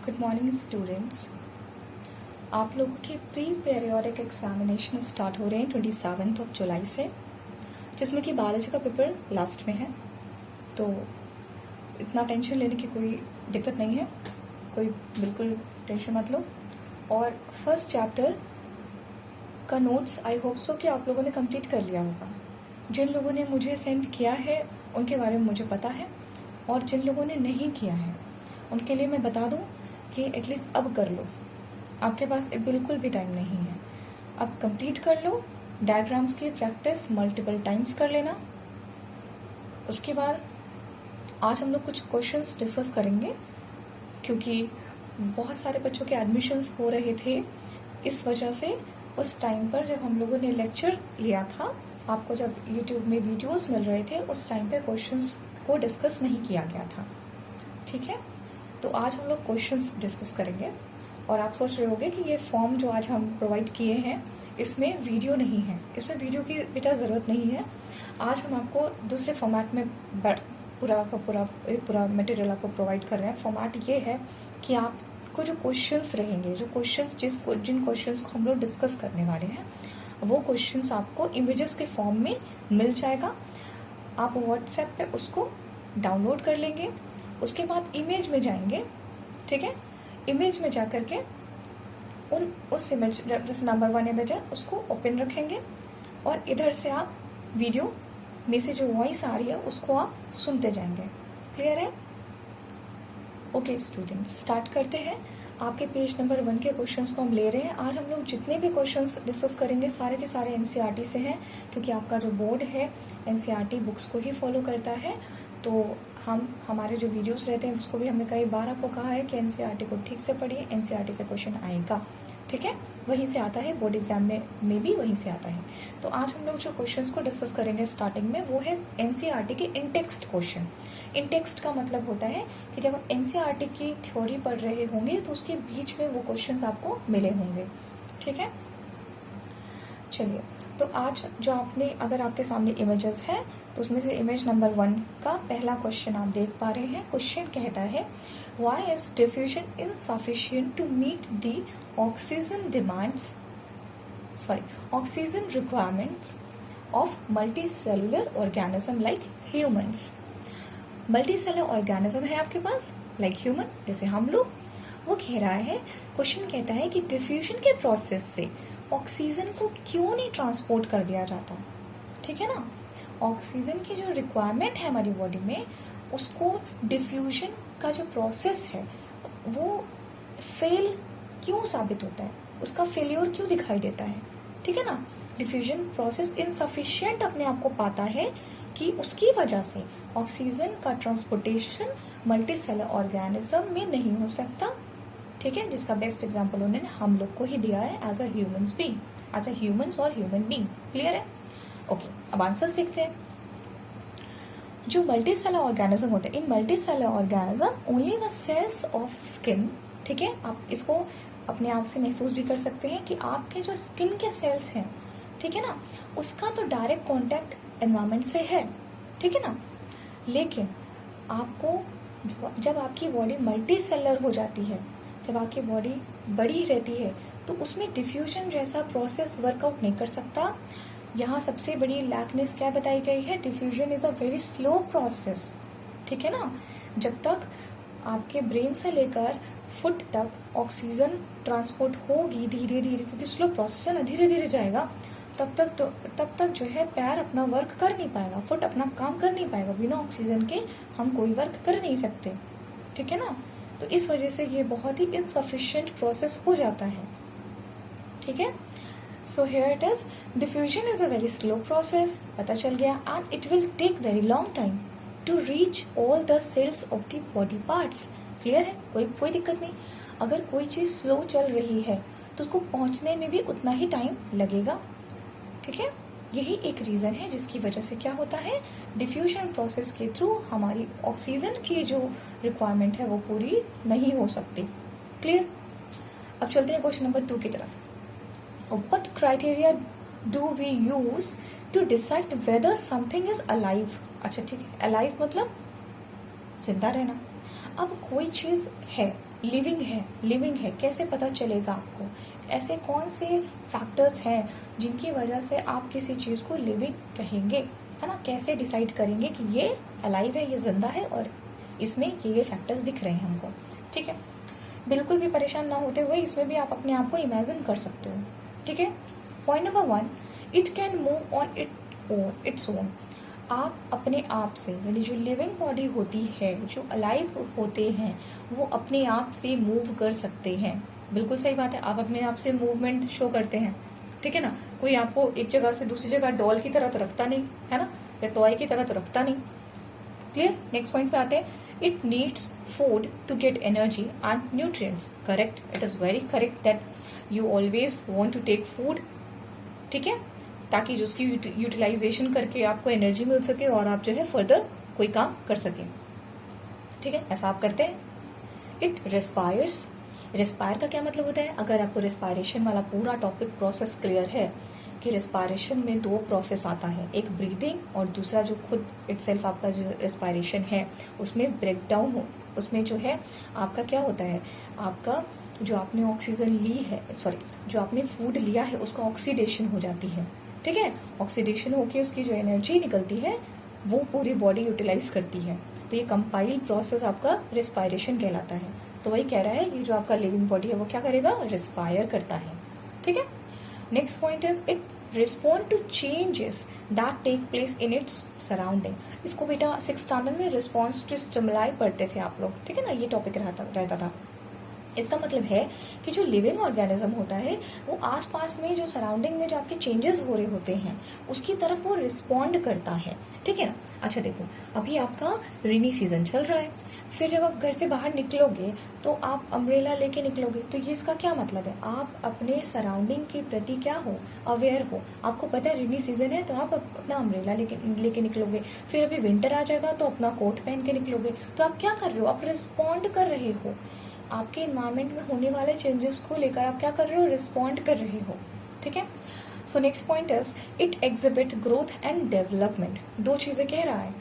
Good morning students. आप लोगों के प्री पीरियोडिक एग्जामिनेशन स्टार्ट हो रहे हैं 27 जुलाई से, जिसमें कि बायोलॉजी का पेपर लास्ट में है। तो इतना टेंशन लेने की कोई दिक्कत नहीं है, कोई बिल्कुल टेंशन मत लो। और फर्स्ट चैप्टर का नोट्स आई होप सो कि आप लोगों ने कंप्लीट कर लिया होगा। जिन लोगों ने मुझे सेंड किया है उनके बारे में मुझे पता है, और जिन लोगों ने नहीं किया है उनके लिए मैं बता दूं कि एटलीस्ट अब कर लो, आपके पास बिल्कुल भी टाइम नहीं है। अब कंप्लीट कर लो। डायग्राम्स की प्रैक्टिस मल्टीपल टाइम्स कर लेना। उसके बाद आज हम लोग कुछ क्वेश्चंस डिस्कस करेंगे, क्योंकि बहुत सारे बच्चों के एडमिशन्स हो रहे थे। इस वजह से उस टाइम पर जब हम लोगों ने लेक्चर लिया था, आपको जब यूट्यूब में वीडियोस मिल रहे थे, उस टाइम पे क्वेश्चंस को डिस्कस नहीं किया गया था। ठीक है, तो आज हम लोग क्वेश्चंस डिस्कस करेंगे। और आप सोच रहे होंगे कि ये फॉर्म जो आज हम प्रोवाइड किए हैं इसमें वीडियो नहीं है। इसमें वीडियो की बेटा ज़रूरत नहीं है। आज हम आपको दूसरे फॉर्मेट में पूरा मटेरियल आपको प्रोवाइड कर रहे हैं। फॉर्मेट ये है कि आपको जो क्वेश्चंस रहेंगे, जिन क्वेश्चंस को हम लोग डिस्कस करने वाले हैं, वो क्वेश्चंस आपको इमेजेस के फॉर्म में मिल जाएगा। आप व्हाट्सएप पे उसको डाउनलोड कर लेंगे। उसके बाद इमेज में जाएंगे। ठीक है, इमेज में जा करके उस इमेज जैसे नंबर 1 इमेज है उसको ओपन रखेंगे, और इधर से आप वीडियो में से जो वॉइस आ रही है उसको आप सुनते जाएंगे। क्लियर है? ओके स्टूडेंट्स, स्टार्ट करते हैं। आपके पेज नंबर 1 के क्वेश्चंस को हम ले रहे हैं। आज हम लोग जितने भी क्वेश्चंस डिस्कस करेंगे सारे के सारे एनसीईआरटी से हैं, क्योंकि आपका जो बोर्ड है एनसीईआरटी बुक्स को ही फॉलो करता है। तो हमारे जो वीडियोस रहते हैं उसको भी हमने कई बार आपको कहा है कि एनसीईआरटी को ठीक से पढ़िए, एनसीईआरटी से क्वेश्चन आएगा। ठीक है, वहीं से आता है, बोर्ड एग्जाम में भी वहीं से आता है। तो आज हम लोग जो क्वेश्चंस को डिस्कस करेंगे स्टार्टिंग में, वो है एनसीईआरटी के इन-टेक्स्ट क्वेश्चन। इन-टेक्स्ट का मतलब होता है कि जब आप एनसीईआरटी की थ्योरी पढ़ रहे होंगे तो उसके बीच में वो क्वेश्चंस आपको मिले होंगे। ठीक है, चलिए। तो आज जो अगर आपके सामने इमेजेस है तो उसमें से इमेज नंबर 1 का पहला क्वेश्चन आप देख पा रहे हैं। क्वेश्चन कहता है, why is diffusion insufficient to meet the oxygen requirements of multicellular organism like humans. Multicellular organism है आपके पास, लाइक ह्यूमन, जैसे हम लोग। वो कह रहा है, क्वेश्चन कहता है कि डिफ्यूजन के प्रोसेस से ऑक्सीजन को क्यों नहीं ट्रांसपोर्ट कर दिया जाता। ठीक है ना, ऑक्सीजन की जो रिक्वायरमेंट है हमारी बॉडी में, उसको डिफ्यूजन का जो प्रोसेस है वो फेल क्यों साबित होता है, उसका फेल्योर क्यों दिखाई देता है। ठीक है ना, डिफ्यूजन प्रोसेस इनसफिशिएंट अपने आप को पाता है कि उसकी वजह से ऑक्सीजन का ट्रांसपोर्टेशन मल्टीसेलुलर ऑर्गेनिज्म में नहीं हो सकता। ठीक है, जिसका बेस्ट एग्जांपल उन्होंने हम लोग को ही दिया है एज अ ह्यूमंस और ह्यूमन बीइंग। क्लियर है? ओके, अब आंसर्स देखते हैं। जो मल्टीसेलुलर ऑर्गेनिज्म होते हैं, in multicellular organism only the cells of skin. ठीक है, आप इसको अपने आप से महसूस भी कर सकते हैं कि आपके जो स्किन के सेल्स हैं, ठीक है ना, उसका तो डायरेक्ट कॉन्टैक्ट एनवायरमेंट से है। ठीक है ना, लेकिन आपको जब आपकी बॉडी मल्टीसेलुलर हो जाती है, जब आपकी बॉडी बड़ी रहती है, तो उसमें डिफ्यूजन जैसा प्रोसेस वर्कआउट नहीं कर सकता। यहाँ सबसे बड़ी लैकनेस क्या बताई गई है, diffusion is a very slow process. ठीक है ना, जब तक आपके ब्रेन से लेकर फुट तक ऑक्सीजन ट्रांसपोर्ट होगी धीरे धीरे, क्योंकि स्लो प्रोसेस है ना, धीरे धीरे जाएगा, तब तक जो है पैर अपना वर्क कर नहीं पाएगा, फुट अपना काम कर नहीं पाएगा। बिना ऑक्सीजन के हम कोई वर्क कर नहीं सकते। ठीक है ना, तो इस वजह से ये बहुत ही इनसफिशिएंट प्रोसेस हो जाता है। ठीक है, so here it is, diffusion is a very slow process, पता चल गया, and it will take very long time to reach all the cells of the body parts. Clear है? कोई दिक्कत नहीं। अगर कोई चीज़ स्लो चल रही है तो उसको पहुंचने में भी उतना ही टाइम लगेगा। ठीक है, यही एक रीज़न है जिसकी वजह से क्या होता है, डिफ्यूजन प्रोसेस के थ्रू हमारी ऑक्सीजन की जो रिक्वायरमेंट है वो पूरी नहीं हो सकती। क्लियर? अब चलते हैं क्वेश्चन नंबर 2 की तरफ। What criteria do we use to decide whether something is alive. अच्छा ठीक है, अलाइव मतलब जिंदा रहना। अब कोई चीज़ है, लिविंग है, कैसे पता चलेगा आपको? ऐसे कौन से फैक्टर्स हैं जिनकी वजह से आप किसी चीज़ को लिविंग कहेंगे, है ना? कैसे डिसाइड करेंगे कि ये अलाइव है, ये जिंदा है और इसमें ये फैक्टर्स दिख रहे हैं हमको, ठीक है? बिल्कुल भी परेशान ना होते हुए इसमें भी आप अपने आप को इमेजिन कर सकते हो, ठीक है? Point number 1, it can move on its own. आप अपने आप से, यानी जो लिविंग बॉडी होती है, जो अलाइव होते हैं, वो अपने आप से मूव कर सकते हैं। बिल्कुल सही बात है, आप अपने आप से मूवमेंट शो करते हैं, ठीक है ना? कोई आपको एक जगह से दूसरी जगह डॉल की तरह तो रखता नहीं, है ना, या टॉय की तरह तो रखता नहीं। क्लियर? नेक्स्ट पॉइंट पे आते हैं, it needs food to get energy and nutrients. Correct, it is very correct that you always want to take food, ठीक है, ताकि जो उसकी यूटिलाइजेशन करके आपको एनर्जी मिल सके और आप जो है फर्दर कोई काम कर सके, ठीक है? ऐसा आप करते हैं। It respires. रेस्पायर का क्या मतलब होता है? अगर आपको रेस्पायरेशन वाला पूरा टॉपिक प्रोसेस क्लियर है कि रेस्पायरेशन में 2 प्रोसेस आता है, एक ब्रीदिंग और दूसरा जो खुद इटसेल्फ आपका जो रेस्पायरेशन है उसमें ब्रेक डाउन हो, उसमें जो है आपका क्या होता है, आपका जो आपने ऑक्सीजन ली है, जो आपने फूड लिया है उसका ऑक्सीडेशन हो जाती है, ठीक है? ऑक्सीडेशन होके उसकी जो एनर्जी निकलती है वो पूरी बॉडी यूटिलाइज करती है, तो ये कंपाइल प्रोसेस आपका रेस्पायरेशन कहलाता है। तो वही कह रहा है कि जो आपका लिविंग बॉडी है वो क्या करेगा, रेस्पायर करता है, ठीक है? Next point is it respond to changes that take place in its surrounding. इसको बेटा 6th स्टैंडर्ड में रिस्पॉन्स टू स्टिमुलाई पढ़ते थे आप लोग, ठीक है ना? ये टॉपिक रहता था। इसका मतलब है कि जो लिविंग ऑर्गेनिज्म होता है वो आसपास में जो सराउंडिंग में जो आपके चेंजेस हो रहे होते हैं उसकी तरफ वो रिस्पॉन्ड करता है, ठीक है ना? अच्छा देखो, अभी आपका रेनी सीजन चल रहा है, फिर जब आप घर से बाहर निकलोगे तो आप अम्ब्रेला लेके निकलोगे, तो ये इसका क्या मतलब है? आप अपने सराउंडिंग के प्रति क्या हो, अवेयर हो। आपको पता है रेनी सीजन है तो आप अपना अम्ब्रेला लेके निकलोगे, फिर अभी विंटर आ जाएगा तो अपना कोट पहन के निकलोगे। तो आप क्या कर रहे हो? आप रिस्पॉन्ड कर रहे हो, आपके एनवायरमेंट में होने वाले चेंजेस को लेकर आप क्या कर रहे हो, रिस्पॉन्ड कर रहे हो, ठीक है? So next point is it exhibit growth and development. 2 चीजें कह रहा है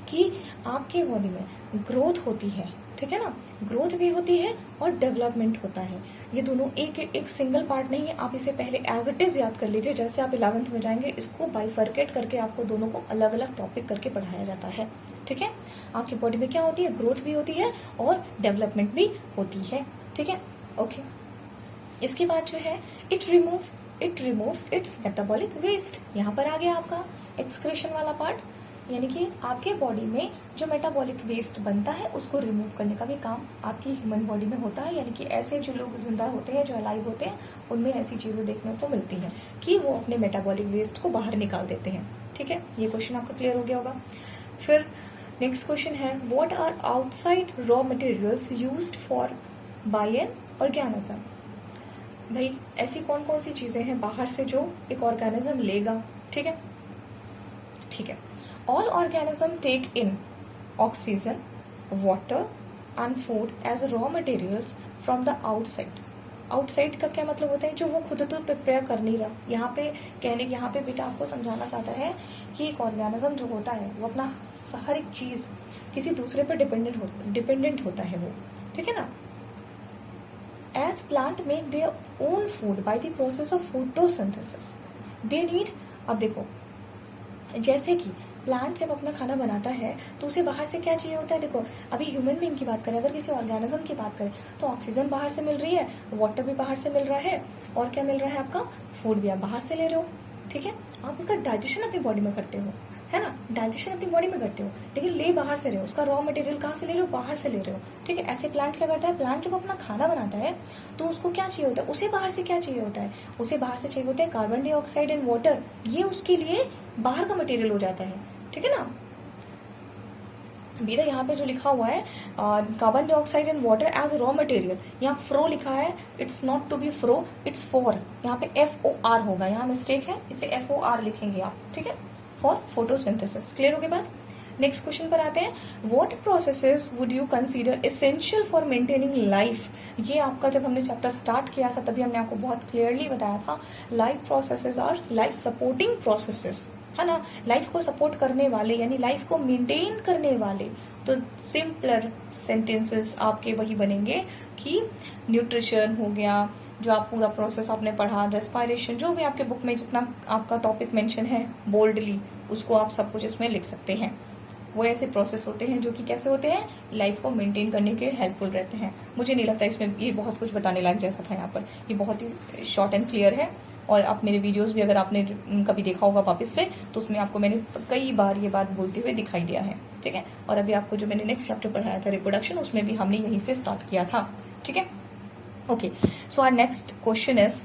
कि आपके बॉडी में ग्रोथ होती है, ठीक है ना? ग्रोथ भी होती है और डेवलपमेंट होता है। ये दोनों एक सिंगल पार्ट नहीं है। आप इसे पहले एज इट इज याद कर लीजिए, जैसे आप 11th में जाएंगे इसको बाइफर्केट करके आपको दोनों को अलग अलग टॉपिक करके पढ़ाया जाता है, ठीक है? आपकी बॉडी में क्या होती है, ग्रोथ भी होती है और डेवलपमेंट भी होती है, ठीक है? ओके, इसके बाद जो है it removes its metabolic waste. यहाँ पर आ गया आपका एक्सक्रीशन वाला पार्ट, यानी कि आपके बॉडी में जो मेटाबॉलिक वेस्ट बनता है उसको रिमूव करने का भी काम आपकी ह्यूमन बॉडी में होता है। यानी कि ऐसे जो लोग जिंदा होते हैं, जो अलाइव होते हैं, उनमें ऐसी चीजें देखने को मिलती हैं कि वो अपने मेटाबॉलिक वेस्ट को बाहर निकाल देते हैं, ठीक है? ये क्वेश्चन आपका क्लियर हो गया होगा। फिर नेक्स्ट क्वेश्चन है what are outside raw materials used for by an organism. भाई ऐसी कौन कौन सी चीजें हैं बाहर से जो एक ऑर्गेनिज्म लेगा, ठीक है? ठीक है, all organism take in oxygen, water and food as raw materials from the outside. Outside का क्या मतलब होता है, जो वो खुद तो प्रिपेयर कर नहीं रहा। यहाँ पे बेटा आपको समझाना चाहता है कि एक ऑर्गेनिज्म जो होता है वो अपना हर एक चीज किसी दूसरे पर डिपेंडेंट होता है वो, ठीक है ना? As plant make their own food by the process of photosynthesis they need. अब देखो, जैसे कि प्लांट जब अपना खाना बनाता है तो उसे बाहर से क्या चाहिए होता है। देखो अभी ह्यूमन बीइंग की बात करें, अगर किसी ऑर्गेनिज्म की बात करें तो ऑक्सीजन बाहर से मिल रही है, वाटर भी बाहर से मिल रहा है और क्या मिल रहा है, आपका फूड भी आप बाहर से ले रहे हो, ठीक है? आप उसका डाइजेशन अपनी बॉडी में करते हो, है ना? डाइजेशन अपनी बॉडी में करते हो, लेकिन ले बाहर से रहे हो। उसका रॉ मटेरियल कहाँ से ले रहे हो, बाहर से ले रहे हो, ठीक है? ऐसे प्लांट क्या करता है, प्लांट जब अपना खाना बनाता है तो उसको क्या चाहिए होता है, उसे बाहर से क्या चाहिए होता है, उसे बाहर से चाहिए होता है कार्बन डाइऑक्साइड एंड वाटर। ये उसके लिए बाहर का मटेरियल हो जाता है, ठीक है ना? बेटा यहाँ पे जो लिखा हुआ है carbon dioxide and water as raw material, यहाँ फ्रो लिखा है, it's not to be fro, it's for. यहाँ पे FOR होगा, यहाँ मिस्टेक है, इसे FOR लिखेंगे आप, ठीक है? For photosynthesis. क्लियर हो गया बात? नेक्स्ट क्वेश्चन पर आते हैं, what processes would you consider essential for maintaining life. ये आपका जब हमने चैप्टर स्टार्ट किया था तभी हमने आपको बहुत क्लियरली बताया था, लाइफ प्रोसेसेस और लाइफ सपोर्टिंग प्रोसेसेस, है ना? लाइफ को सपोर्ट करने वाले यानी लाइफ को मेंटेन करने वाले तो सिंपलर सेंटेंसेस आपके वही बनेंगे कि न्यूट्रिशन हो गया, जो आप पूरा प्रोसेस आपने पढ़ा, रेस्पायरेशन, जो भी आपके बुक में जितना आपका टॉपिक मेंशन है बोल्डली, उसको आप सब कुछ इसमें लिख सकते हैं। वो ऐसे प्रोसेस होते हैं जो कि कैसे होते हैं, लाइफ को मेंटेन करने के हेल्पफुल रहते हैं। मुझे नहीं लगता इसमें ये बहुत कुछ बताने लायक जैसा था। यहाँ पर ये बहुत ही शॉर्ट एंड क्लियर है, और आप मेरे वीडियोस भी अगर आपने कभी देखा होगा वापस से, तो उसमें आपको मैंने कई बार ये बात बोलते हुए दिखाई दिया है, ठीक है। और अभी आपको जो मैंने नेक्स्ट चैप्टर पढ़ाया था रिप्रोडक्शन, उसमें भी हमने यहीं से स्टार्ट किया था, ठीक है। Okay, so our next question is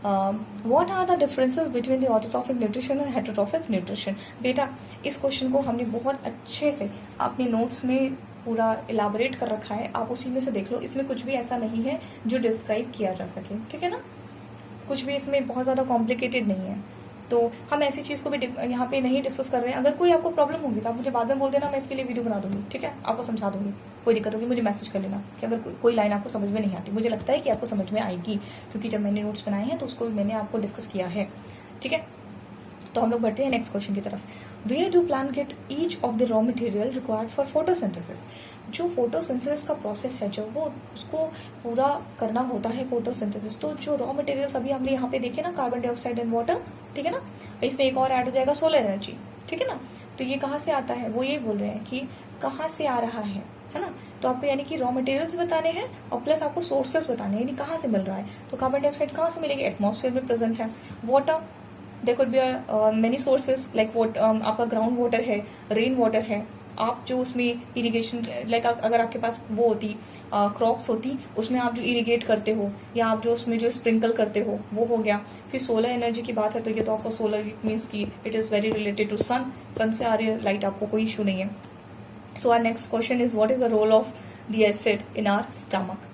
what are the differences between the autotrophic nutrition and heterotrophic nutrition. बेटा इस क्वेश्चन को हमने बहुत अच्छे से अपने नोट्स में पूरा इलाबोरेट कर रखा है, आप उसी में से देख लो। इसमें कुछ भी ऐसा नहीं है जो डिस्क्राइब किया जा सके, ठीक है ना। कुछ भी इसमें बहुत ज़्यादा कॉम्प्लिकेटेड नहीं है, तो हम ऐसी चीज़ को भी यहाँ पे नहीं डिस्कस कर रहे हैं। अगर कोई आपको प्रॉब्लम होगी तो आप मुझे बाद में बोल देना, मैं इसके लिए वीडियो बना दूंगी, ठीक है, आपको समझा दूंगी। कोई दिक्कत होगी मुझे मैसेज कर लेना कि अगर कोई लाइन आपको समझ में नहीं आती। मुझे लगता है कि आपको समझ में आएगी, क्योंकि जब मैंने नोट्स बनाए हैं तो उसको मैंने आपको डिस्कस किया है, ठीक है। तो हम लोग बढ़ते हैं नेक्स्ट क्वेश्चन की तरफ। Where do plant get each of the raw material required for photosynthesis. जो फोटोसिंथेसिस का प्रोसेस है, जो वो उसको पूरा करना होता है फोटोसिंथेसिस, तो जो रॉ मटेरियल्स अभी हमने यहाँ पे देखे ना, कार्बन डाइऑक्साइड एंड वाटर, ठीक है ना, इसमें एक और ऐड हो जाएगा सोलर एनर्जी, ठीक है ना। तो ये कहाँ से आता है, वो ये बोल रहे हैं कि कहाँ से आ रहा है ना। तो आपको यानी कि रॉ मटेरियल्स बताने हैं और प्लस आपको सोर्सेस बताने हैं, यानी कहाँ से मिल रहा है। तो कार्बन डाइऑक्साइड कहाँ से मिलेगी, एटमॉस्फेयर में प्रेजेंट है। Water, there could be many sources like आपका ग्राउंड वाटर है, रेन वाटर है। आप जो उसमें इरिगेशन, लाइक अगर आपके पास वो होती क्रॉप्स होती, उसमें आप जो इरिगेट करते हो, या आप जो उसमें जो स्प्रिंकल करते हो, वो हो गया। फिर सोलर एनर्जी की बात है, तो ये तो आपको सोलर मीन्स की it is very related to sun से आ रही है लाइट, आपको कोई इशू नहीं है। So our next question is what is the role of the acid in our stomach.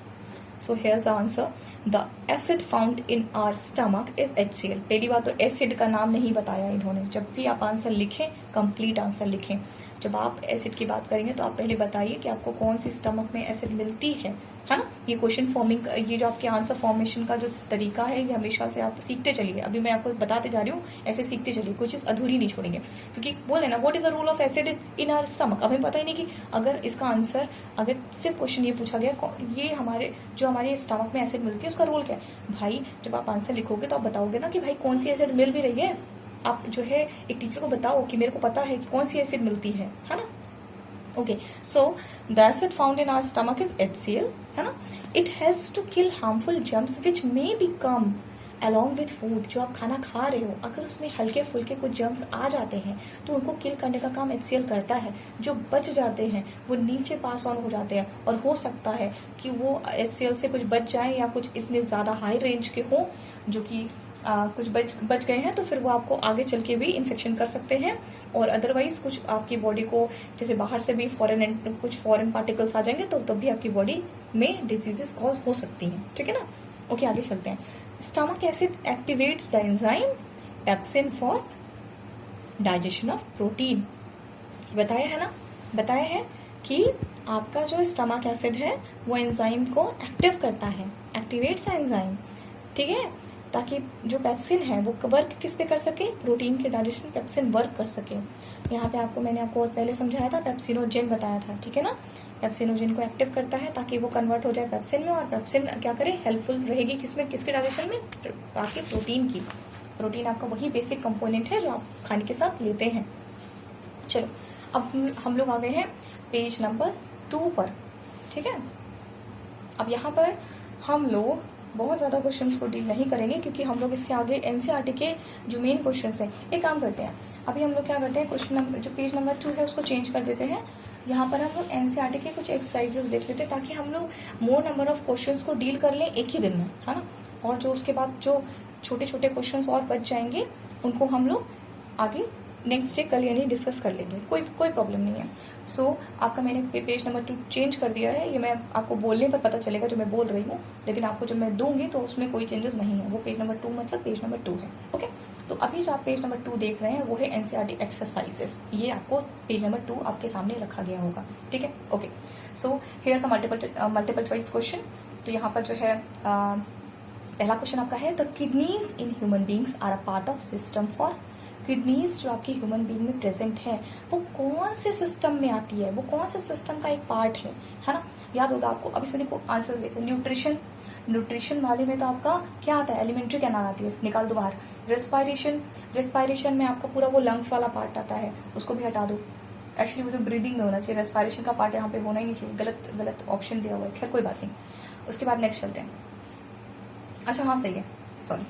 So here is the answer, the acid found in our stomach is HCl। पहली बात तो एसिड का नाम नहीं बताया इन्होंने। जब भी आप आंसर लिखें, कंप्लीट आंसर लिखें। जब आप एसिड की बात करेंगे तो आप पहले बताइए कि आपको कौन सी स्टमक में एसिड मिलती है ना। ये क्वेश्चन फॉर्मिंग, ये जो आपके आंसर फॉर्मेशन का जो तरीका है, ये हमेशा से आप सीखते चलिए। अभी मैं आपको बताते जा रही हूँ, ऐसे सीखते चलिए, कोई चीज़ अधूरी नहीं छोड़ेंगे। क्योंकि बोले ना, what is the role of acid in our stomach, अब हमें पता ही नहीं कि अगर इसका आंसर, अगर सिर्फ क्वेश्चन ये पूछा गया ये हमारे स्टमक में एसिड मिलती है, उसका रोल क्या है भाई। जब आप आंसर लिखोगे तो आप बताओगे ना कि भाई कौन सी एसिड मिल भी रही है। आप जो है एक टीचर को बताओ कि मेरे को पता है कि कौन सी एसिड मिलती है ना। Okay, so the acid found in our stomach is HCl, है ना। It helps to kill harmful germs which may be come along with food. जो आप खाना खा रहे हो, अगर उसमें हल्के फुल्के कुछ जर्म्स आ जाते हैं तो उनको किल करने का काम HCl करता है। जो बच जाते हैं वो नीचे पास ऑन हो जाते हैं, और हो सकता है कि वो HCl से कुछ बच जाए, या कुछ इतने ज़्यादा हाई रेंज के हों जो कि कुछ बच गए हैं, तो फिर वो आपको आगे चल के भी इन्फेक्शन कर सकते हैं। और अदरवाइज कुछ आपकी बॉडी को, जैसे बाहर से भी कुछ फॉरेन पार्टिकल्स आ जाएंगे, तो तब भी आपकी बॉडी में डिजीजेस कॉज हो सकती हैं, ठीक है ना। ओके, आगे चलते हैं। Stomach acid activates the enzyme pepsin for digestion of protein. बताया है ना, बताया है कि आपका जो स्टमक एसिड है वो एंजाइम को एक्टिव करता है, एक्टिवेट्स द एंजाइम, ठीक है, ताकि जो पेप्सिन है वो वर्क किस पे कर सके, प्रोटीन के डाइजेशन पेप्सिन वर्क कर सके। यहाँ पे मैंने आपको पहले समझाया था, पेप्सिनोजेन बताया था, ठीक है ना। पेप्सिनोजेन को एक्टिव करता है ताकि वो कन्वर्ट हो जाए पेप्सिन में, और पेप्सिन क्या करे, हेल्पफुल रहेगी किसमें, किसके डाइजेशन में, आपके प्रोटीन की। प्रोटीन आपका वही बेसिक कंपोनेंट है जो आप खाने के साथ लेते हैं। चलो, अब हम लोग आ गए हैं पेज नंबर 2 पर, ठीक है। अब यहाँ पर हम लोग बहुत ज़्यादा क्वेश्चंस को डील नहीं करेंगे, क्योंकि हम लोग इसके आगे NCERT के जो मेन क्वेश्चंस हैं, एक काम करते हैं, अभी हम लोग क्या करते हैं, क्वेश्चन नंबर जो पेज नंबर 2 है उसको चेंज कर देते हैं। यहाँ पर हम लोग NCERT के कुछ एक्सरसाइजेस देख लेते हैं, ताकि हम लोग मोर नंबर ऑफ क्वेश्चंस को डील कर लें एक ही दिन में, है ना। और जो उसके बाद जो छोटे छोटे क्वेश्चन और बच जाएंगे, उनको हम लोग आगे नेक्स्ट डे कल यानी डिस्कस कर लेंगे, कोई प्रॉब्लम नहीं है। सो आपका मैंने पेज नंबर 2 चेंज कर दिया है। ये मैं आपको बोलने पर पता चलेगा जो मैं बोल रही हूँ, लेकिन आपको जब मैं दूंगी तो उसमें कोई चेंजेस नहीं है। वो पेज नंबर 2 मतलब पेज नंबर 2 है, ओके। तो अभी जो आप पेज नंबर 2 देख रहे हैं वो है NCERT एक्सरसाइजेस। ये आपको पेज नंबर 2 आपके सामने रखा गया होगा, ठीक है, okay. So here is a multiple choice question. तो यहाँ पर जो है पहला क्वेश्चन आपका है, the kidneys in human beings are a part of system for kidneys जो आपकी ह्यूमन बीइंग में प्रेजेंट है वो कौन से सिस्टम में आती है, वो कौन से सिस्टम का एक पार्ट है ना। याद होगा आपको। अब इसमें देखो आंसर देखो, न्यूट्रिशन, न्यूट्रिशन वाले में तो आपका क्या आता है, एलिमेंट्री कैनाल आती है, निकाल दो बाहर। रेस्पायरेशन, रेस्पायरेशन में आपका पूरा वो लंग्स वाला पार्ट आता है, उसको भी हटा दो। एक्चुअली मुझे ब्रीदिंग में होना चाहिए, रेस्पायरेशन का पार्ट यहाँ पे होना ही नहीं चाहिए, गलत गलत ऑप्शन दिया हुआ है, खैर कोई बात नहीं। उसके बाद नेक्स्ट चलते हैं। अच्छा हाँ सही है, सॉरी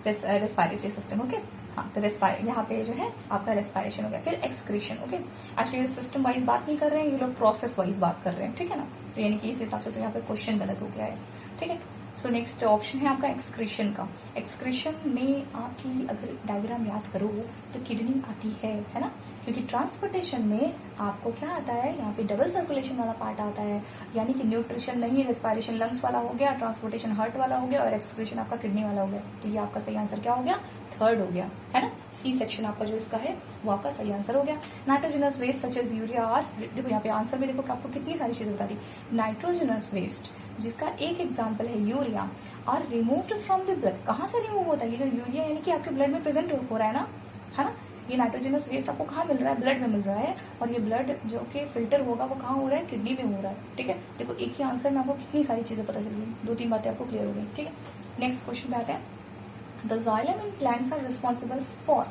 रेस्पायरेटरी सिस्टम, ओके। हाँ तो यहाँ पे जो है आपका रेस्पायरेशन हो गया। फिर excretion, okay. Actually system wise बात नहीं कर रहे हैं ये लोग, प्रोसेस वाइज बात कर रहे हैं, ठीक है ना। तो यानी कि इस हिसाब से तो यहाँ पे क्वेश्चन गलत हो गया है, ठीक है। सो नेक्स्ट ऑप्शन है आपका एक्सक्रीशन का। एक्सक्रीशन में आपकी अगर डायग्राम याद करो तो किडनी आती है ना, क्योंकि ट्रांसपोर्टेशन में आपको क्या आता है, यहाँ पे डबल सर्कुलेशन वाला पार्ट आता है, यानी कि न्यूट्रिशन नहीं, रेस्पायरेशन लंग्स वाला हो गया, ट्रांसपोर्टेशन हार्ट वाला हो गया और एक्सक्रीशन आपका किडनी वाला हो गया। तो ये आपका सही आंसर क्या हो गया, थर्ड हो गया, है ना। सी सेक्शन आपका जो इसका है वो आपका सही आंसर हो गया। Nitrogenous waste such as urea are, देखो यहाँ पे आंसर में देखो कि आपको कितनी सारी चीजें बता दी। नाइट्रोजनस वेस्ट जिसका एक एग्जाम्पल है urea, are removed from the blood. कहाँ से रिमूव होता है ये जो यूरिया, यानी कि आपके ब्लड में प्रेजेंट हो रहा है ना। ये नाइट्रोजनस वेस्ट आपको कहाँ मिल रहा है, ब्लड में मिल रहा है, और ये ब्लड जो कि फिल्टर होगा वो कहाँ हो रहा है, किडनी में हो रहा है, ठीक है। देखो एक ही आंसर में आपको कितनी सारी चीजें पता चल गई, 2-3 बातें आपको क्लियर हो गई, ठीक है। नेक्स्ट क्वेश्चन पे आते हैं। The xylem in plants are responsible for,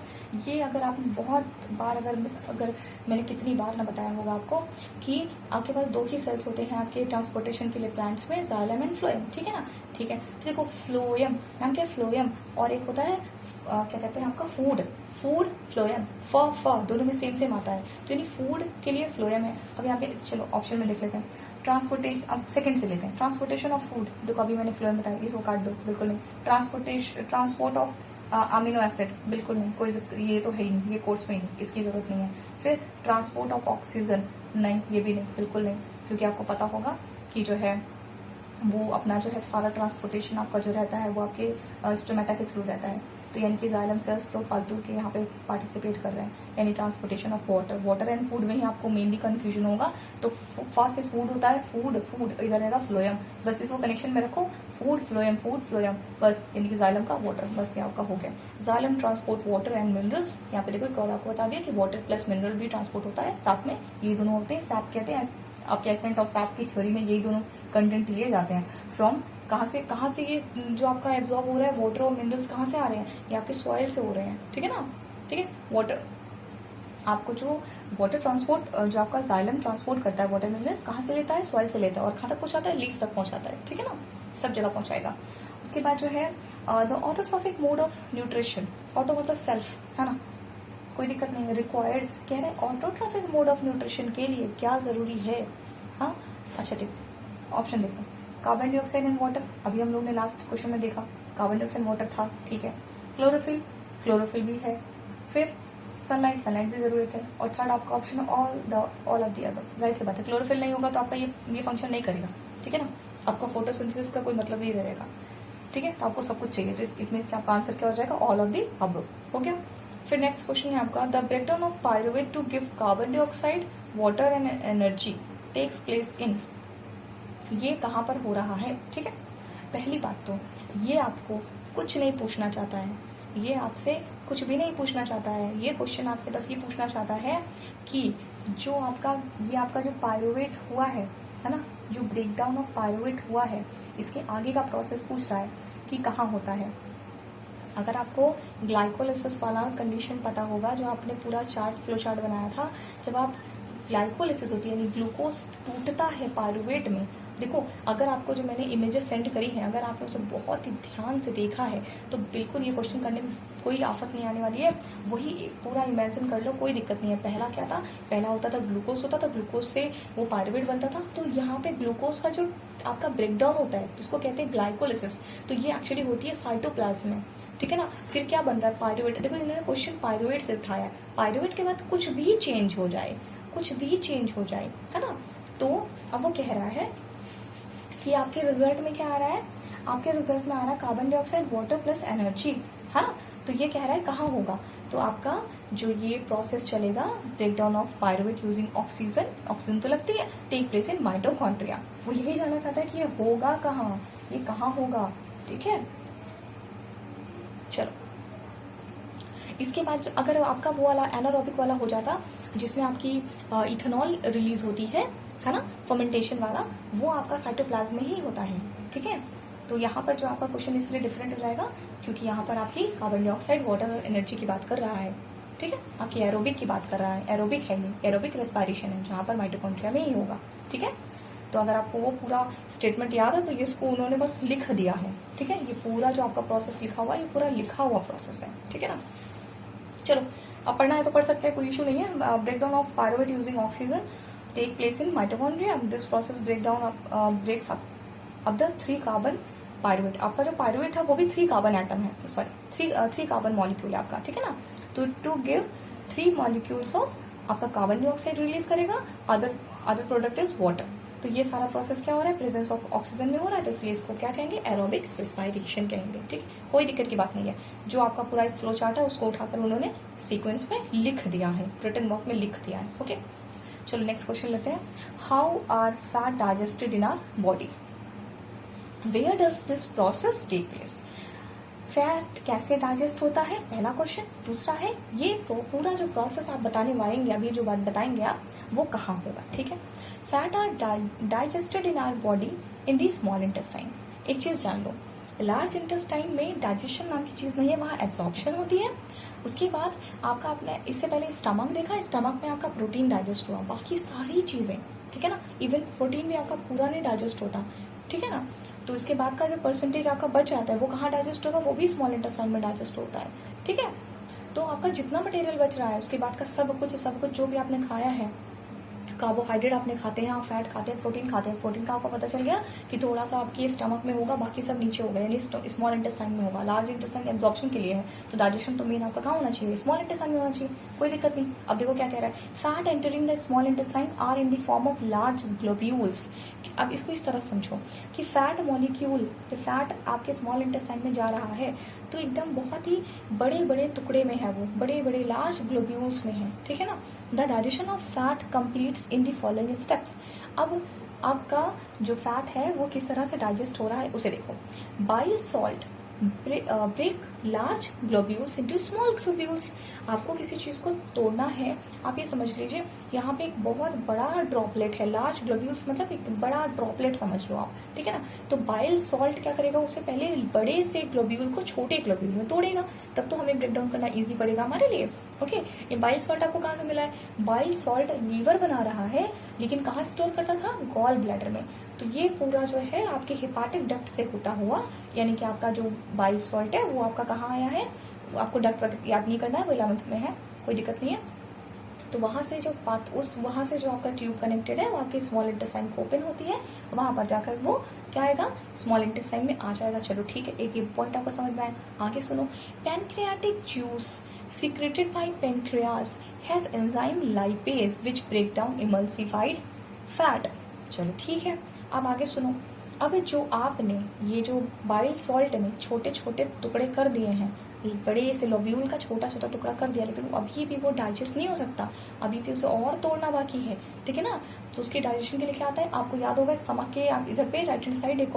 ये अगर आप बहुत बार अगर मैंने कितनी बार ना बताया होगा आपको कि आपके पास 2 ही सेल्स होते हैं आपके ट्रांसपोर्टेशन के लिए प्लांट्स में, जाइलम एंड फ्लोएम, ठीक है ना, ठीक है। तो देखो फ्लोएम, नाम क्या है, फ्लोएम, और एक होता है क्या कहते हैं आपका फूड फ्लोएम, फ दोनों में सेम आता है, तो यानी फूड के लिए फ्लोएम है। अब यहाँ पे चलो ऑप्शन में देख लेते हैं। ट्रांसपोर्टेशन, अब सेकंड से लेते हैं, ट्रांसपोर्टेशन ऑफ फूड, देखो अभी मैंने फ्लोएम बताया, इसको काट दो, बिल्कुल नहीं। ट्रांसपोर्ट ऑफ अमीनो एसिड, बिल्कुल नहीं, कोई ये तो है ही नहीं, ये कोर्स में ही नहीं, इसकी जरूरत नहीं है। फिर ट्रांसपोर्ट ऑफ ऑक्सीजन, नहीं ये भी नहीं, बिल्कुल नहीं, क्योंकि आपको पता होगा कि जो है वो अपना जो है सारा ट्रांसपोर्टेशन आपका जो रहता है वो आपके स्टोमेटा के थ्रू रहता है। तो यानी कि जाइलम सेल्स तो फालतू के यहाँ पे पार्टिसिपेट कर रहे हैं, यानी transportation of water and food में ही आपको मेनली कंफ्यूजन होगा। तो फर्स्ट से फूड होता है, फूड इधर रहेगा फ्लोएम, बस इसको कनेक्शन में रखो, फूड फ्लोएम बस, यानी कि जाइलम का वाटर, बस ये आपका हो गया। Xylem transport water and minerals, यहाँ पे देखो एक और आपको बता दिया कि वाटर प्लस मिनरल भी ट्रांसपोर्ट होता है साथ में, ये दोनों होते हैं, सैप कहते हैं आपके एसेंट ऑफ सैप की थ्योरी में, यही दोनों कंटेंट लिए जाते हैं। फ्रॉम कहाँ से ये जो आपका एब्जॉर्ब हो रहा है, वाटर और मिनरल्स कहाँ से आ रहे हैं, ये आपके सॉइल से हो रहे हैं, ठीक है ना, ठीक है। वाटर आपको जो वाटर ट्रांसपोर्ट जो आपका जाइलम ट्रांसपोर्ट करता है वाटर मिनरल्स कहाँ से लेता है, सॉइल से लेता है, और कहाँ तक पहुंचाता है, लीव्स तक पहुंचाता है, ठीक है ना, सब जगह पहुंचाएगा। उसके बाद जो है the autotrophic mode of nutrition, auto मतलब सेल्फ, है ना, कोई दिक्कत नहीं है, रिक्वायर्स कह रहे हैं ऑटोट्रॉफिक मोड ऑफ न्यूट्रिशन के लिए क्या जरूरी है। हाँ अच्छा देखो ऑप्शन देखो, कार्बन डाइऑक्साइड एंड वाटर, अभी हम लोग ने लास्ट क्वेश्चन में देखा कार्बन डाइऑक्साइड वाटर था, ठीक है। क्लोरोफिल भी है, फिर सनलाइट भी जरूरत है, और थर्ड आपका option all of the other. जाहिर सी बात है क्लोरोफिल नहीं होगा तो आपका ये फंक्शन नहीं करेगा, ठीक है ना, आपका फोटोसिंथेसिस का कोई मतलब नहीं रहेगा, ठीक है। तो आपको सब कुछ चाहिए, तो इट मीन्स कि आपका आंसर क्या हो जाएगा, ऑल ऑफ दी अबव, हो गया। फिर नेक्स्ट क्वेश्चन है आपका, the breakdown of pyruvate to give carbon dioxide water and energy takes place in, ये कहाँ पर हो रहा है, ठीक है। पहली बात तो ये आपको कुछ नहीं पूछना चाहता है, ये आपसे कुछ भी नहीं पूछना चाहता है, ये क्वेश्चन आपसे बस ये पूछना चाहता है कि जो आपका जो पायरुवेट हुआ है ना, जो ब्रेकडाउन ऑफ पायरुवेट हुआ है, इसके आगे का प्रोसेस पूछ रहा है कि कहाँ होता है। अगर आपको ग्लाइकोलिसिस वाला कंडीशन पता होगा, जो आपने पूरा फ्लो चार्ट बनाया था, जब आप ग्लाइकोलिसिस होती है यानी ग्लूकोज टूटता है पायरुवेट में, देखो अगर आपको जो मैंने इमेजेस सेंड करी हैं, अगर आपने उसे बहुत ही ध्यान से देखा है तो बिल्कुल ये क्वेश्चन करने में कोई आफत नहीं आने वाली है, वही पूरा इमेजिन कर लो, कोई दिक्कत नहीं है। पहला क्या था, पहला होता था ग्लूकोज होता था, ग्लूकोज से वो पायरुवेट बनता था, तो यहाँ पे ग्लूकोज का जो आपका ब्रेकडाउन होता है जिसको कहते हैं ग्लाइकोलिसिस, तो ये एक्चुअली होती है साइटोप्लाज्म में, ठीक है ना। फिर क्या बन रहा है पायरुवेट, देखो इन्होंने क्वेश्चन पायरुवेट से उठाया, पायरुवेट के बाद कुछ भी चेंज हो जाए, है ना, तो अब वो कह रहा है कि आपके रिजल्ट में क्या आ रहा है, आपके रिजल्ट में आ रहा है carbon dioxide water plus energy, है ना। तो ये कह रहा है कहाँ होगा, तो आपका जो ये प्रोसेस चलेगा breakdown of pyruvate using oxygen तो लगती है, टेक प्लेस इन माइटोकॉन्ड्रिया, वो यही जानना चाहता है कि ये होगा कहाँ, ये कहाँ होगा, ठीक है। चलो इसके बाद अगर आपका वो वाला एनारोबिक वाला हो जाता जिसमें आपकी इथेनॉल रिलीज होती है ना, फर्मेंटेशन वाला, वो आपका साइटोप्लाज्म में ही होता है, ठीक है। तो यहाँ पर जो आपका क्वेश्चन इसलिए डिफरेंट हो जाएगा क्योंकि यहाँ पर आपकी कार्बन डाइऑक्साइड, वाटर और एनर्जी की बात कर रहा है, ठीक है, आपकी एरोबिक की बात कर रहा है। एरोबिक है ये, एरोबिक रेस्पिरेशन है जहाँ पर माइटोकॉन्ड्रिया में ही होगा, ठीक है। तो अगर आपको वो पूरा स्टेटमेंट याद है तो ये इसको उन्होंने बस लिख दिया है, ठीक है। ये पूरा जो आपका प्रोसेस लिखा हुआ है, ये पूरा लिखा हुआ प्रोसेस है, ठीक है ना। चलो अब पढ़ना है तो पढ़ सकते हैं, कोई इशू नहीं है। Breakdown of pyruvate using oxygen take place in mitochondria. This process breaks up the 3 carbon pyruvate. आपका जो पायरुवेट है वो भी 3 कार्बन एटम है, सॉरी 3 कार्बन मॉलिक्यूल है आपका, ठीक है ना। तो टू गिव 3 मॉलिक्यूल्स ऑफ आपका कार्बन डाइऑक्साइड रिलीज करेगा, अदर प्रोडक्ट इज वाटर। तो ये सारा प्रोसेस क्या हो रहा है, प्रेजेंस ऑफ ऑक्सीजन में हो रहा है, तो इसलिए इसको क्या कहेंगे, एरोबिक रेस्पिरेशन कहेंगे, ठीक। कोई दिक्कत की बात नहीं है। जो आपका पूरा एक फ्लो चार्ट है उसको उठाकर उन्होंने सीक्वेंस में लिख दिया है, रिटन वर्क में लिख दिया है, ओके। चलो नेक्स्ट क्वेश्चन लेते हैं। How are fat digested in our body, where does this process take place. Fat कैसे डाइजेस्ट होता है, पहला क्वेश्चन। दूसरा है ये पूरा जो प्रोसेस आप बताने वालेंगे, अभी जो बात बताएंगे आप, वो कहाँ होगा, ठीक है। Fat are digested in our body in the small intestine. एक चीज जान लो, लार्ज इंटेस्टाइन में डाइजेशन नाम की चीज नहीं है, वहाँ एब्जॉर्प्शन होती है। उसके बाद आपका आपने इससे पहले स्टमक देखा, स्टमक में आपका प्रोटीन डाइजेस्ट हुआ, बाकी सारी चीजें, ठीक है ना। इवन प्रोटीन भी आपका पूरा नहीं डाइजेस्ट होता, ठीक है ना। तो इसके बाद का जो परसेंटेज आपका बच जाता है वो कहाँ डाइजेस्ट होगा, वो भी स्मॉल इंटेस्टाइन में डाइजेस्ट होता है, ठीक है। तो आपका जितना मटेरियल बच रहा है उसके बाद का सब कुछ जो भी आपने खाया है, कार्बोहाइड्रेट आपने खाते हैं, आप फैट खाते हैं, प्रोटीन खाते हैं, प्रोटीन का आपको पता चल गया कि थोड़ा सा आपके स्टमक में होगा, बाकी सब नीचे होगा, यानी स्मॉल इंटेस्टाइन में होगा। लार्ज इंटेस्टाइन एब्जॉर्प्शन के लिए है, तो डाइजेशन तो मेन आपका कहाँ होना चाहिए, स्मॉल इंटेस्टाइन में होना चाहिए, कोई दिक्कत नहीं। अब देखो क्या कह रहा है, fat entering the small intestine are in the form of large globules. अब इसको इस तरह समझो कि फैट मॉलिक्यूल, जो फैट आपके स्मॉल इंटेस्टाइन में जा रहा है तो एकदम बहुत ही बड़े बड़े टुकड़े में है, वो बड़े बड़े लार्ज ग्लोब्यूल्स में है, ठीक है ना। The digestion of fat completes in the following steps. अब आपका जो फैट है वो किस तरह से डाइजेस्ट हो रहा है उसे देखो। Bile salt break large globules into small globules. आपको किसी चीज को तोड़ना है, आप ये समझ लीजिए यहाँ पे एक बहुत बड़ा ड्रॉपलेट है, लार्ज ग्लोब्यूल्स मतलब एक बड़ा ड्रॉपलेट समझ लो आप, ठीक है ना। तो बाइल सॉल्ट क्या करेगा, उससे पहले बड़े से ग्लोब्यूल को छोटे ग्लोब्यूल में तोड़ेगा, तब तो हमें ब्रेक डाउन करना इजी पड़ेगा हमारे लिए, ओके। ये बाइल सॉल्ट आपको कहाँ से मिला है, बाइल सॉल्ट लीवर बना रहा है, लेकिन कहाँ स्टोर करता था, गॉल ब्लैडर में। तो ये पूरा जो है आपके हेपाटिक डक्ट से होता हुआ, यानी कि आपका जो बाइल सॉल्ट है वो आपका कहाँ आया है, आपको डक्ट याद नहीं करना है, वो 11th में है, कोई दिक्कत नहीं है। तो वहां से जो वहां से जो आपका ट्यूब कनेक्टेड है वो आपकी स्मॉल इंटेस्टाइन को ओपन होती है, वहां पर जाकर वो क्या आएगा, स्मॉल इंटेस्टाइन में आ जाएगा। चलो ठीक है, एक पॉइंट आपको समझ में आया, आगे सुनो। Pancreatic juice secreted by pancreas has enzyme lipase which break down emulsified fat। चलो ठीक है, अब आगे सुनो। अब जो आपने ये जो बाइल सॉल्ट में छोटे छोटे टुकड़े कर दिए हैं, बड़े से लोब्यूल का छोटा छोटा टुकड़ा कर दिया, लेकिन अभी भी वो डाइजेस्ट नहीं हो सकता, अभी भी उसे और तोड़ना बाकी है, ठीक है ना। तो उसके डाइजेशन के लिए क्या आता है, आपको याद होगा स्टमक के इधर पे राइट हैंड साइड एक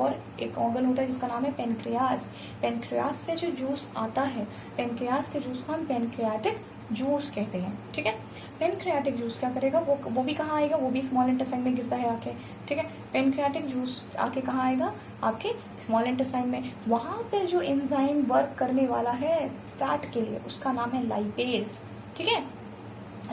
ऑर्गन होता है जिसका नाम है पेनक्रियास। पेनक्रियास से जो जूस आता है, पेनक्रियास के जूस को हम पेनक्रियाटिक जूस कहते हैं, ठीक है। पेनक्रियाटिक जूस क्या करेगा, वो भी कहाँ आएगा, वो भी स्मॉल इंटेस्टाइन में गिरता है आके, ठीक है। पेनक्रियाटिक जूस आके कहाँ आएगा, आपके स्मॉल इंटेस्टाइन में। वहां पर जो एंजाइम वर्क करने वाला है फैट के लिए, उसका नाम है लाइपेज, ठीक है।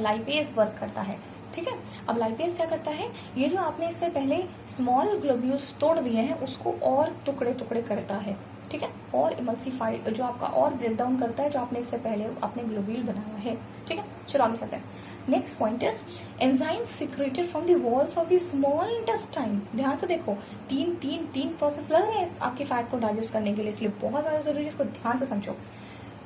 लाइपेज वर्क करता है, ठीक है। अब लाइपेज क्या करता है, ये जो आपने इससे पहले स्मॉल ग्लोब्यूल्स तोड़ दिए हैं उसको और टुकड़े टुकड़े करता है, ठीक है, और इमल्सिफाइड जो आपका और ब्रेक डाउन करता है जो आपने इससे पहले अपने ग्लोब्यूल बनाया है, ठीक है। चलो आगे चलते हैं। Next point is enzyme secreted from the walls of the small intestine. ध्यान से देखो, तीन प्रोसेस लग रहे हैं आपके फैट को डाइजेस्ट करने के लिए, इसलिए बहुत ज्यादा जरूरी है, इसको ध्यान से समझो।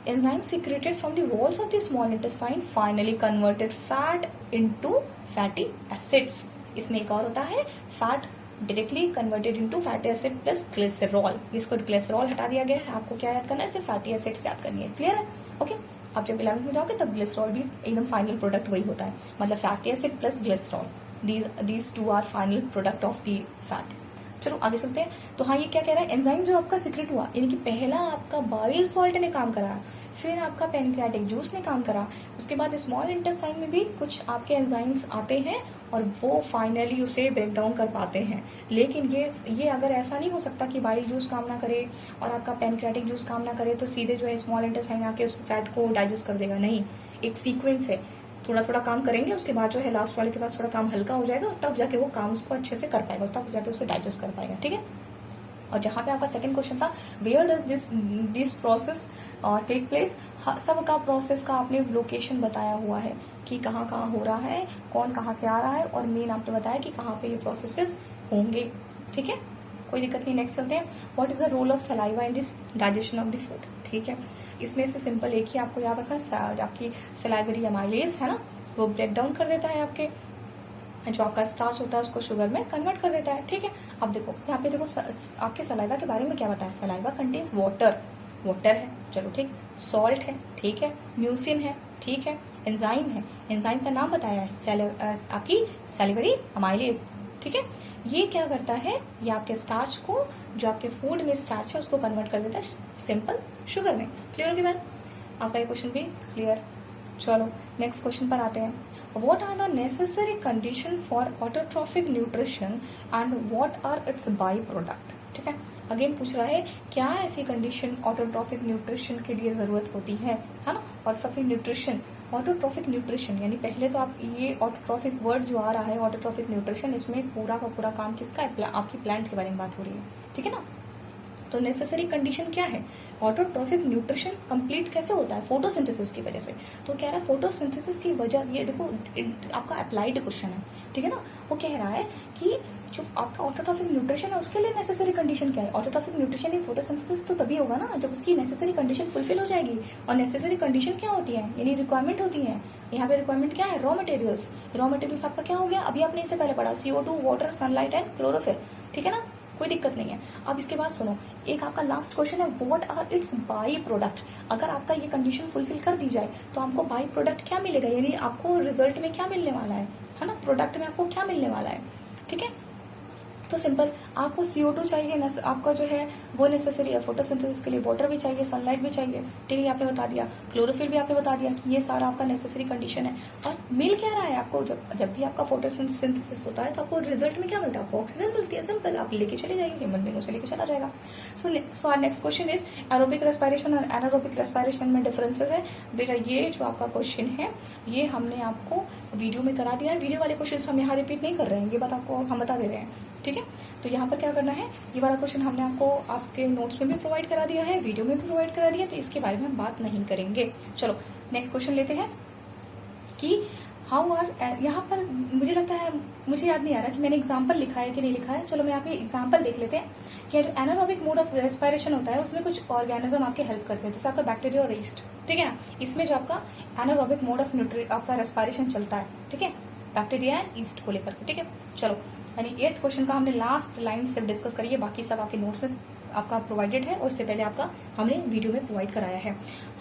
Enzyme secreted from the walls of the small intestine finally converted fat into fatty acids. इसमें एक और होता है, fat directly converted into fatty acid plus glycerol. इसको ग्लिसरॉल हटा दिया गया है, आपको क्या याद करना है, सिर्फ फैटी एसिड्स याद करनी है, क्लियर है, ओके। आप जब 11th में जाओगे तब ग्लिसरॉल भी एकदम फाइनल प्रोडक्ट वही होता है, मतलब fatty acid plus glycerol, these two are final product of the fat, चलो आगे चलते हैं। तो हाँ, ये क्या कह रहा है, एंजाइम जो आपका सीक्रेट हुआ, यानी कि पहला आपका बाइल सॉल्ट ने काम करा, फिर आपका पेनक्रियाटिक जूस ने काम करा, उसके बाद स्मॉल इंटेस्टाइन में भी कुछ आपके एंजाइम्स आते हैं और वो फाइनली उसे ब्रेक डाउन कर पाते हैं। लेकिन ये अगर ऐसा नहीं हो सकता कि बाइल जूस काम ना करे और आपका पेनक्रियाटिक जूस काम ना करे तो सीधे जो है स्मॉल इंटेस्टाइन आके उस फैट को डाइजेस्ट कर देगा। नहीं, एक सीक्वेंस है, थोड़ा थोड़ा काम करेंगे, उसके बाद जो है लास्ट वाले के पास थोड़ा काम हल्का हो जाएगा, तब जाके वो काम उसको अच्छे से कर पाएगा, तब जाके उसे डाइजेस्ट कर पाएगा। ठीक है। और जहाँ पे आपका सेकंड क्वेश्चन था, where does this process take place, सब का प्रोसेस का आपने लोकेशन बताया हुआ है कि कहाँ कहाँ हो रहा है, कौन कहाँ से आ रहा है, और मेन आपने बताया कि कहाँ पे ये प्रोसेसेस होंगे। ठीक है, कोई दिक्कत नहीं। नेक्स्ट चलते हैं, what is the role of saliva in this digestion of the food. ठीक है, इसमें से सिंपल एक ही आपको याद रखना, आपकी सलाइवरी अमाइलेज है ना, वो ब्रेक डाउन कर देता है आपके जो आपका स्टार्च होता है उसको शुगर में कन्वर्ट कर देता है। ठीक है, अब देखो यहाँ पे देखो आपके सलाइवा के बारे में क्या बताया, सलाइवा कंटेन्स वाटर, वाटर है, चलो ठीक, सॉल्ट है, ठीक है, म्यूसिन है, ठीक है, एंजाइम है, एंजाइम का नाम बताया है आपकी सैलिवरी अमाइलेज। ठीक है, ये क्या करता है, ये आपके स्टार्च को, जो आपके फूड में स्टार्च है उसको कन्वर्ट कर देता है सिंपल शुगर में। क्लियर हो गई बात, आपका ये क्वेश्चन भी क्लियर। चलो नेक्स्ट क्वेश्चन पर आते हैं, what are the necessary condition for autotrophic nutrition and what are its byproduct। ठीक है, अगेन पूछ रहा है क्या ऐसी कंडीशन ऑटोट्रॉफिक न्यूट्रिशन के लिए जरूरत होती है ना। ऑटोट्रॉफिक न्यूट्रिशन, ऑटोट्रॉफिक न्यूट्रिशन यानी पहले तो आप ये ऑटोट्रॉफिक वर्ड जो आ रहा है ऑटोट्रॉफिक न्यूट्रिशन, इसमें पूरा का पूरा काम किसका है, आपकी प्लांट के बारे में बात हो रही है। ठीक है ना, तो नेसेसरी कंडीशन क्या है, ऑटोट्रॉफिक न्यूट्रिशन कंप्लीट कैसे होता है, फोटोसिंथेसिस की वजह से। तो कह रहा है फोटोसिंथेसिस की वजह, ये देखो आपका अप्लाइड क्वेश्चन है, ठीक है ना, वो कह रहा है कि जो आपका ऑटोट्रॉफिक न्यूट्रिशन है उसके लिए नेसेसरी कंडीशन क्या है। ऑटोट्रॉफिक न्यूट्रिशन या फोटोसिंथेसिस तो तभी होगा ना जब उसकी नेसेसरी कंडीशन फुलफिल हो जाएगी। और नेसेसरी कंडीशन क्या होती है, यानी रिक्वायरमेंट होती है। यहाँ पे रिक्वायरमेंट क्या है, रॉ मटेरियल्स। रॉ मटेरियल्स आपका क्या हो गया, अभी आपने इससे पहले पढ़ा, CO2, water, sunlight and chlorophyll. ठीक है ना, कोई दिक्कत नहीं है। अब इसके बाद सुनो, एक आपका लास्ट क्वेश्चन है, what are its by product. अगर आपका ये कंडीशन फुलफिल कर दी जाए तो आपको बाई प्रोडक्ट क्या मिलेगा, यानी आपको रिजल्ट में क्या मिलने वाला है ना, प्रोडक्ट में आपको क्या मिलने वाला है। ठीक है, तो सिंपल, आपको CO2 चाहिए, आपका जो है वो नेसेसरी है फोटोसिंथेसिस के लिए, वाटर भी चाहिए, सनलाइट भी चाहिए। ठीक है, आपने बता दिया, क्लोरोफिल भी आपने बता दिया कि ये सारा आपका नेसेसरी कंडीशन है। और मिल क्या रहा है आपको, जब भी आपका फोटोसिंथेसिस होता है तो आपको रिजल्ट में क्या मिलता है, आपको ऑक्सीजन मिलती है। सिंपल, आप लेके चले जाइए, ह्यूमन बींग उसे लेके चला जाएगा। So our next question is aerobic respiration और एनारोबिक रेस्पिरेशन में डिफरेंसेस है। बेटा ये जो आपका क्वेश्चन है ये हमने आपको वीडियो में करा दिया है, वीडियो वाले क्वेश्चन हम यहाँ रिपीट नहीं कर रहे हैं, ये बात आपको हम बता दे रहे हैं। ठीक है, तो यहाँ पर क्या करना है, ये वाला क्वेश्चन हमने आपको आपके नोट्स में भी प्रोवाइड करा दिया है, वीडियो में भी प्रोवाइड करा दिया, तो इसके बारे में हम बात नहीं करेंगे। चलो नेक्स्ट क्वेश्चन लेते हैं कि हाउ आर, यहाँ पर मुझे लगता है, मुझे याद नहीं आ रहा कि मैंने एग्जाम्पल लिखा है कि नहीं लिखा है। चलो मैं यहाँ पे एग्जाम्पल देख लेते हैं कि जो एनारोबिक मोड ऑफ रेस्पिरेशन होता है उसमें कुछ ऑर्गेनिज्म आपके हेल्प करते हैं, जैसे आपका बैक्टीरिया और ईस्ट। ठीक है ना, इसमें जो आपका एनारोबिक मोड ऑफ आपका रेस्पिरेशन चलता है, ठीक है, बैक्टीरिया एंड ईस्ट को लेकर के। ठीक है, चलो यानी 8th क्वेश्चन का हमने लास्ट लाइन से डिस्कस करी है, बाकी सब आपके नोट्स में आपका प्रोवाइडेड है और उससे पहले आपका हमने वीडियो में प्रोवाइड कराया है।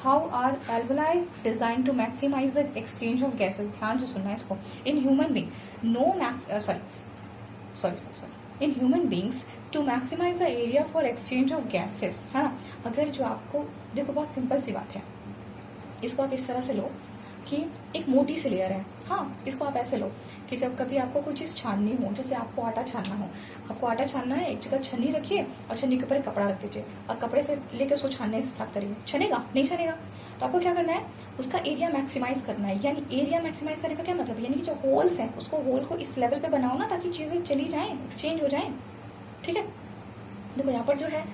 How are alveoli design to maximize the exchange of gases. ध्यान से सुनना है इसको। In human being in human beings to maximize the area for exchange of gases, है ना। अगर जो आपको देखो, बहुत सिंपल सी बात है, इसको आप इस तरह से लो कि एक मोटी सी लेयर है। हाँ, इसको आप ऐसे लो कि जब कभी आपको कोई चीज़ छाननी हो, जैसे आपको आटा छानना हो, आपको आटा छानना है, एक जगह छन्नी रखिए और छन्नी के ऊपर एक कपड़ा रख दीजिए और कपड़े से लेकर उसको छानने स्टार्ट करिए। छनेगा नहीं छनेगा, तो आपको क्या करना है, उसका एरिया मैक्सिमाइज करना है। यानी एरिया मैक्सिमाइज करने का क्या मतलब, यानी कि जो होल्स हैं उसको होल को इस लेवल पे बनाओ ना, ताकि चीज़ें चली जाएं, एक्सचेंज हो जाएं। ठीक है, देखो यहाँ पर जो है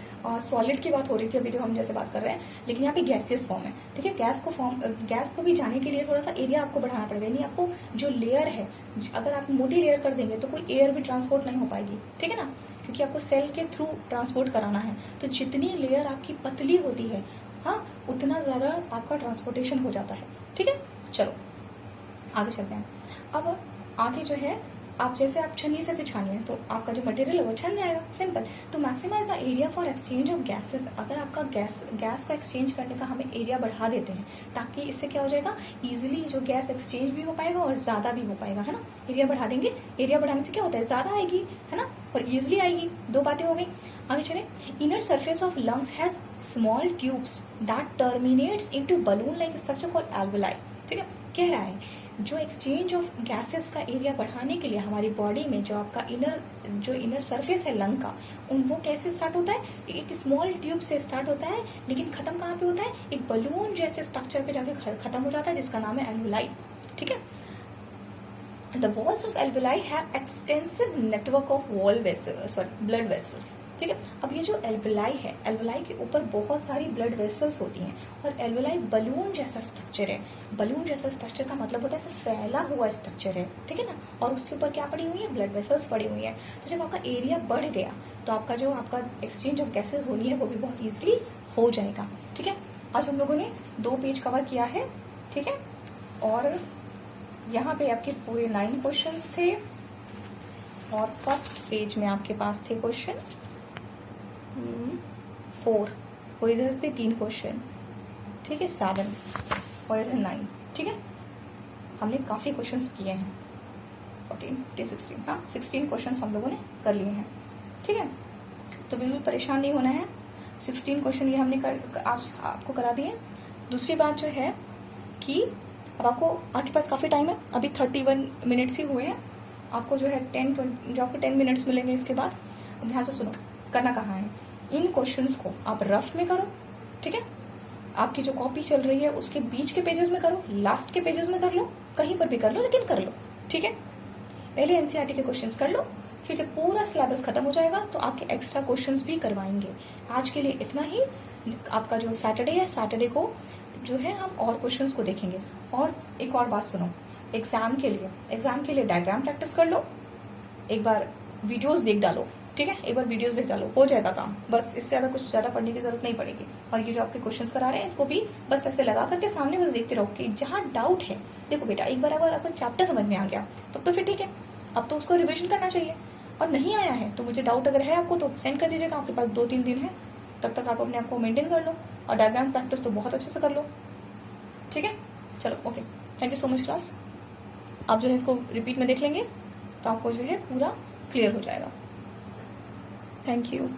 सॉलिड की बात हो रही थी अभी जो हम जैसे बात कर रहे हैं, लेकिन यहाँ पे गैसियस फॉर्म है। ठीक है, गैस को भी जाने के लिए थोड़ा सा एरिया आपको बढ़ाना पड़ेगा, यानी आपको जो लेयर है, अगर आप मोटी लेयर कर देंगे तो कोई एयर भी ट्रांसपोर्ट नहीं हो पाएगी। ठीक है ना, क्योंकि आपको सेल के थ्रू ट्रांसपोर्ट कराना है, तो जितनी लेयर आपकी पतली होती है, हाँ, उतना ज्यादा आपका ट्रांसपोर्टेशन हो जाता है। ठीक है, चलो आगे चलते हैं। अब आगे जो है, आप जैसे आप छन्नी से भी छानिए तो आपका जो मटेरियल है वो छन जाएगा। Simple, to maximize the area for exchange of gases. अगर आपका गैस को एक्सचेंज करने का हमें एरिया बढ़ा देते हैं, ताकि इससे क्या हो जाएगा, इजीली जो गैस एक्सचेंज भी हो पाएगा और ज्यादा भी हो पाएगा, है ना। एरिया बढ़ा देंगे, एरिया बढ़ाने से क्या होता है, ज्यादा आएगी, है ना, और ईजिली आएगी। 2 बातें हो गई। आगे चले। Inner surface of lungs has small tubes that terminates into balloon like structure called alveoli. ठीक है, कह रहा है जो एक्सचेंज ऑफ गैसेस का एरिया बढ़ाने के लिए हमारी बॉडी में जो आपका इनर सरफेस है लंग का, वो कैसे स्टार्ट होता है, एक स्मॉल ट्यूब से स्टार्ट होता है, लेकिन खत्म कहाँ पे होता है, एक बलून जैसे स्ट्रक्चर पे जाके खत्म हो जाता है, जिसका नाम है एल्वेलाई। ठीक है, The walls of alveoli have extensive network of blood vessels। ठीक है, अब ये जो एल्वेलाई है, एल्वेलाई के ऊपर बहुत सारी ब्लड वेसल्स होती हैं, और एल्वेलाई बलून जैसा स्ट्रक्चर है। बलून जैसा स्ट्रक्चर का मतलब होता है ऐसे फैला हुआ स्ट्रक्चर है, ठीक है ना, और उसके ऊपर क्या पड़ी हुई है, ब्लड वेसल्स पड़ी हुई है। तो जब आपका एरिया बढ़ गया तो आपका जो एक्सचेंज ऑफ गैसेज होनी है वो भी बहुत ईजिली हो जाएगा। ठीक है, आज हम लोगों ने 2 पेज कवर किया है। ठीक है, और यहाँ पे आपके पूरे 9 क्वेश्चंस थे, और फर्स्ट पेज में आपके पास थे क्वेश्चन 4, और इधर पे 3 क्वेश्चन। ठीक है, 7 और इधर 9। ठीक है, हमने काफ़ी क्वेश्चंस किए हैं, 14, 15, 16, हाँ 16 क्वेश्चंस हम लोगों ने कर लिए हैं। ठीक है, तो बिल्कुल परेशान नहीं होना है। 16 क्वेश्चन ये हमने आपको करा दिए। दूसरी बात जो है कि अब आपके पास काफ़ी टाइम है, अभी 31 मिनट्स ही हुए हैं। आपको जो है 10 मिनट्स मिलेंगे इसके बाद। ध्यान से सुनो, करना कहाँ है, इन क्वेश्चंस को आप रफ में करो। ठीक है, आपकी जो कॉपी चल रही है उसके बीच के पेजेस में करो, लास्ट के पेजेस में कर लो, कहीं पर भी कर लो, लेकिन कर लो। ठीक है, पहले एनसीईआरटी के क्वेश्चंस कर लो, फिर जब पूरा सिलेबस खत्म हो जाएगा तो आपके एक्स्ट्रा क्वेश्चंस भी करवाएंगे। आज के लिए इतना ही। आपका जो सैटरडे है, सैटरडे को जो है हम और क्वेश्चंस को देखेंगे। और एक और बात सुनो, एग्जाम के लिए डायग्राम प्रैक्टिस कर लो, एक बार वीडियोस देख डालो। ठीक है, एक बार वीडियोस देख डालो, हो जाएगा काम। बस इससे ज़्यादा पढ़ने की जरूरत नहीं पड़ेगी। और ये जो आपके क्वेश्चंस करा रहे हैं इसको भी बस ऐसे लगा करके सामने बस देखते रहो कि जहाँ डाउट है। देखो बेटा, एक बार अगर आपको चैप्टर समझ में आ गया तब तो फिर ठीक है, अब तो उसको रिविजन करना चाहिए। और नहीं आया है तो मुझे डाउट अगर है आपको तो सेंड कर दीजिएगा, आपके पास 2-3 दिन है, तब तक आप अपने आप को मेंटेन कर लो। और डायग्राम प्रैक्टिस तो बहुत अच्छे से कर लो। ठीक है, चलो okay, thank you so much class. आप जो है इसको रिपीट में देख लेंगे तो आपको जो है पूरा क्लियर हो जाएगा। Thank you.